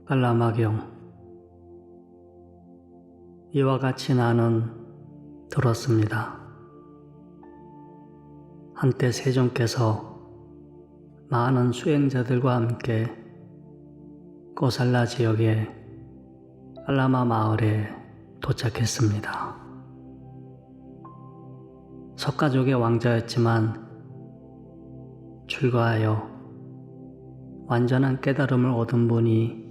깔라마경. 이와 같이 나는 들었습니다. 한때 세종께서 많은 수행자들과 함께 꼬살라 지역의 깔라마 마을에 도착했습니다. 석가족의 왕자였지만 출가하여 완전한 깨달음을 얻은 분이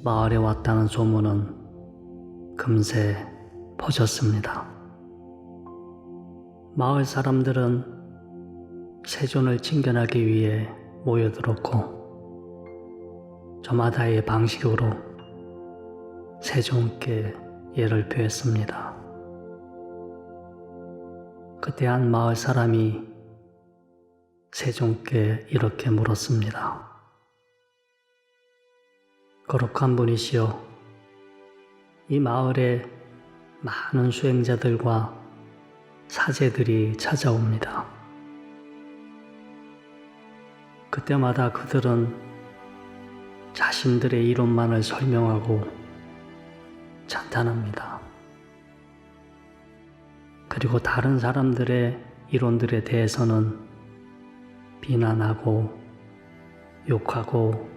마을에 왔다는 소문은 금세 퍼졌습니다. 마을 사람들은 세존을 친견하기 위해 모여들었고 저마다의 방식으로 세존께 예를 표했습니다. 그때 한 마을 사람이 세존께 이렇게 물었습니다. 거룩한 분이시여, 이 마을에 많은 수행자들과 사제들이 찾아옵니다. 그때마다 그들은 자신들의 이론만을 설명하고 찬탄합니다. 그리고 다른 사람들의 이론들에 대해서는 비난하고 욕하고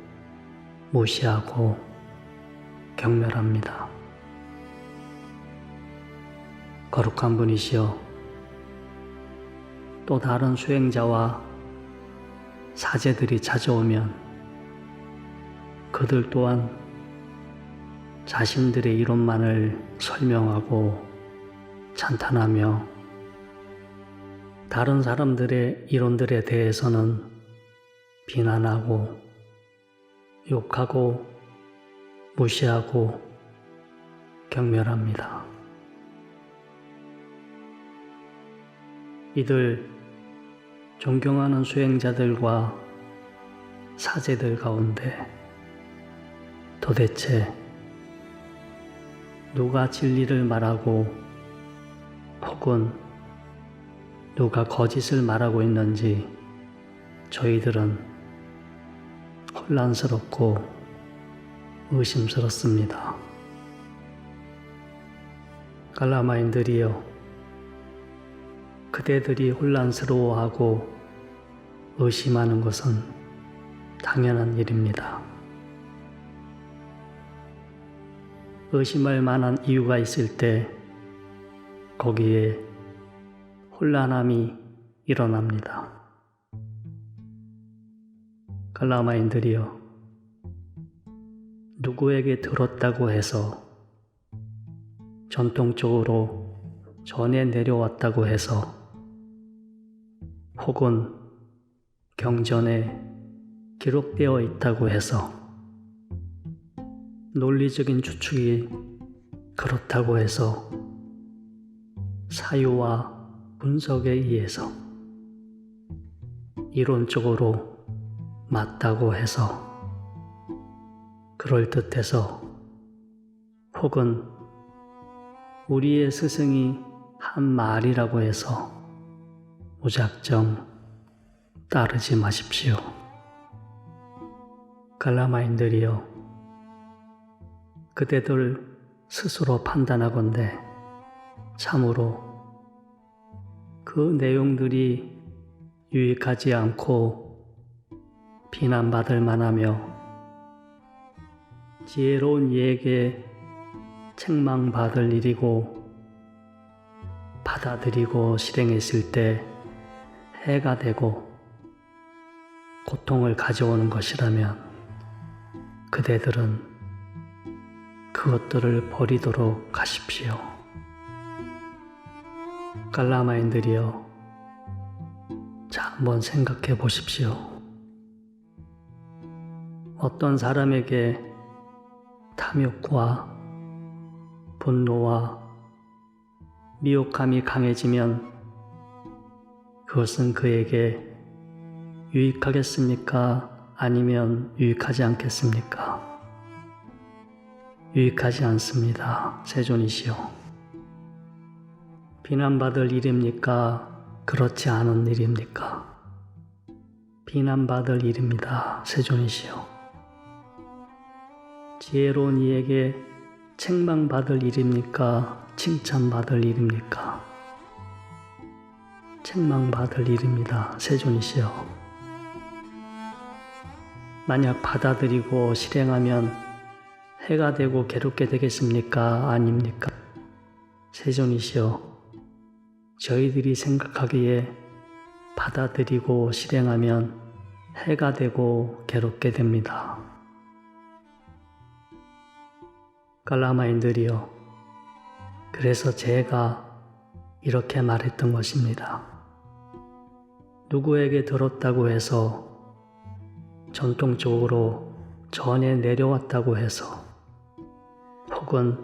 무시하고 경멸합니다. 거룩한 분이시여, 또 다른 수행자와 사제들이 찾아오면 그들 또한 자신들의 이론만을 설명하고 찬탄하며 다른 사람들의 이론들에 대해서는 비난하고 욕하고 무시하고 경멸합니다. 이들 존경하는 수행자들과 사제들 가운데 도대체 누가 진리를 말하고 혹은 누가 거짓을 말하고 있는지 저희들은 혼란스럽고 의심스럽습니다. 깔라마인들이여, 그대들이 혼란스러워하고 의심하는 것은 당연한 일입니다. 의심할 만한 이유가 있을 때 거기에 혼란함이 일어납니다. 깔라마인들이여, 누구에게 들었다고 해서 전통적으로 전해 내려왔다고 해서 혹은 경전에 기록되어 있다고 해서 논리적인 추측이 그렇다고 해서 사유와 분석에 의해서 이론적으로 맞다고 해서 그럴듯해서 혹은 우리의 스승이 한 말이라고 해서 무작정 따르지 마십시오. 깔라마인들이여, 그대들 스스로 판단하건대 참으로 그 내용들이 유익하지 않고 비난받을 만하며 지혜로운 이에게 책망받을 일이고 받아들이고 실행했을 때 해가 되고 고통을 가져오는 것이라면 그대들은 그것들을 버리도록 하십시오. 깔라마인들이여, 자, 한번 생각해 보십시오. 어떤 사람에게 탐욕과 분노와 미혹함이 강해지면 그것은 그에게 유익하겠습니까? 아니면 유익하지 않겠습니까? 유익하지 않습니다. 세존이시여. 비난받을 일입니까? 그렇지 않은 일입니까? 비난받을 일입니다. 세존이시여. 지혜로운 이에게 책망받을 일입니까? 칭찬받을 일입니까? 책망받을 일입니다. 세존이시여. 만약 받아들이고 실행하면 해가 되고 괴롭게 되겠습니까? 아닙니까? 세존이시여. 저희들이 생각하기에 받아들이고 실행하면 해가 되고 괴롭게 됩니다. 깔라마인들이여, 그래서 제가 이렇게 말했던 것입니다. 누구에게 들었다고 해서, 전통적으로 전해 내려왔다고 해서, 혹은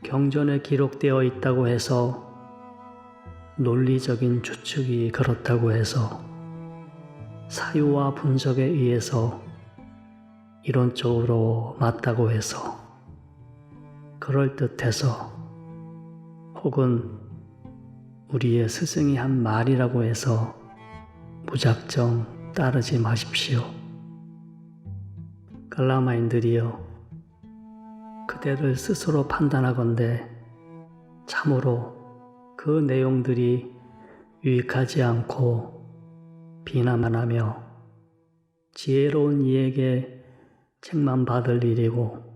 경전에 기록되어 있다고 해서, 논리적인 추측이 그렇다고 해서, 사유와 분석에 의해서 이론적으로 맞다고 해서, 그럴듯해서, 혹은 우리의 스승이 한 말이라고 해서 무작정 따르지 마십시오. 깔라마인들이여, 그대를 스스로 판단하건대 참으로 그 내용들이 유익하지 않고 비난만 하며 지혜로운 이에게 책망받을 일이고,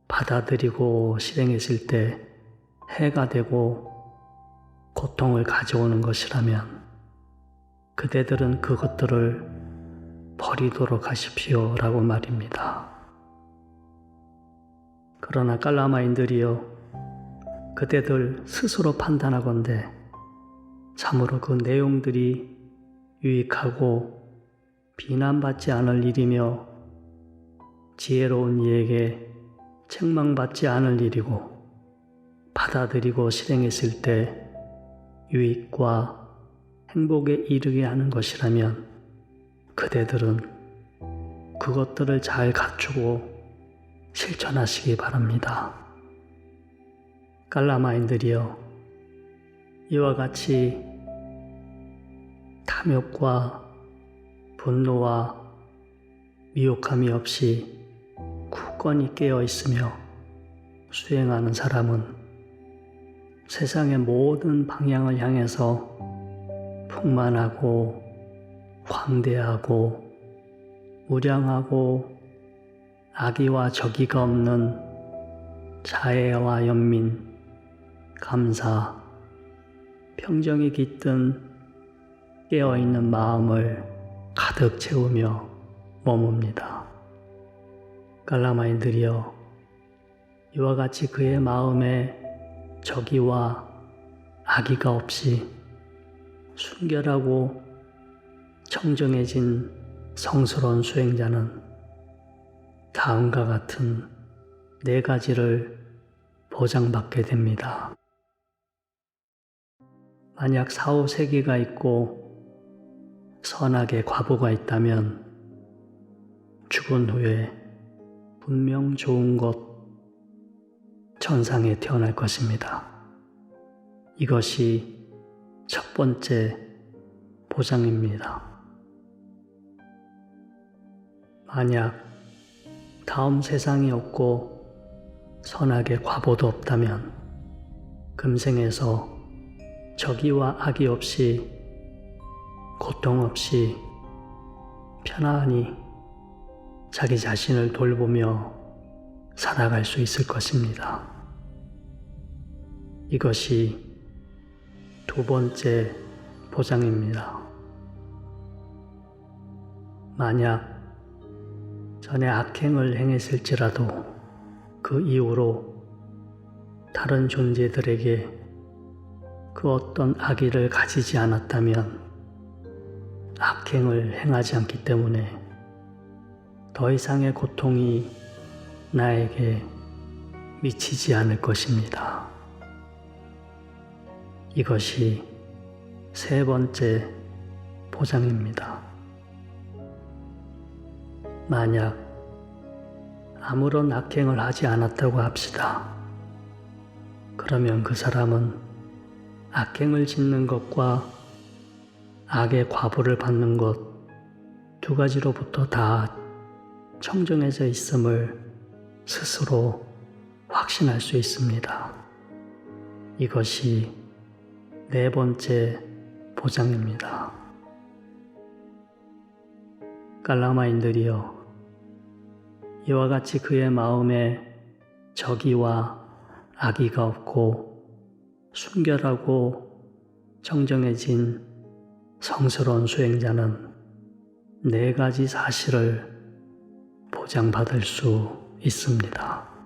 받아들이고 실행했을 때 해가 되고 고통을 가져오는 것이라면 그대들은 그것들을 버리도록 하십시오 라고 말입니다. 그러나 깔라마인들이여, 그대들 스스로 판단하건대 참으로 그 내용들이 유익하고 비난받지 않을 일이며 지혜로운 이에게 책망받지 않을 일이고, 받아들이고 실행했을 때 유익과 행복에 이르게 하는 것이라면 그대들은 그것들을 잘 갖추고 실천하시기 바랍니다. 깔라마인들이여, 이와 같이 탐욕과 분노와 미혹함이 없이 굳건히 깨어 있으며 수행하는 사람은 세상의 모든 방향을 향해서 풍만하고 광대하고 무량하고 악의와 적의가 없는 자애와 연민, 감사, 평정이 깃든 깨어있는 마음을 가득 채우며 머뭅니다. 깔라마인들이여, 이와 같이 그의 마음에 적의와 악의가 없이 순결하고 청정해진 성스러운 수행자는 다음과 같은 4가지를 보장받게 됩니다. 만약 사후세계가 있고 선악의 과보가 있다면 죽은 후에 분명 좋은 곳 천상에 태어날 것입니다. 이것이 첫 번째 보장입니다. 만약 다음 세상이 없고 선악의 과보도 없다면 금생에서 적의와 악의 없이 고통 없이 편안히 자기 자신을 돌보며 살아갈 수 있을 것입니다. 이것이 2번째 보장입니다. 만약 전에 악행을 행했을지라도 그 이후로 다른 존재들에게 그 어떤 악의를 가지지 않았다면 악행을 행하지 않기 때문에 더 이상의 고통이 나에게 미치지 않을 것입니다. 이것이 3번째 보장입니다. 만약 아무런 악행을 하지 않았다고 합시다. 그러면 그 사람은 악행을 짓는 것과 악의 과보를 받는 것 2가지로부터 다 청정해져 있음을 스스로 확신할 수 있습니다. 이것이 네 번째 보장입니다. 깔라마인들이여, 이와 같이 그의 마음에 적의와 악의가 없고 순결하고 정정해진 성스러운 수행자는 네 가지 사실을 보장받을 수 있습니다.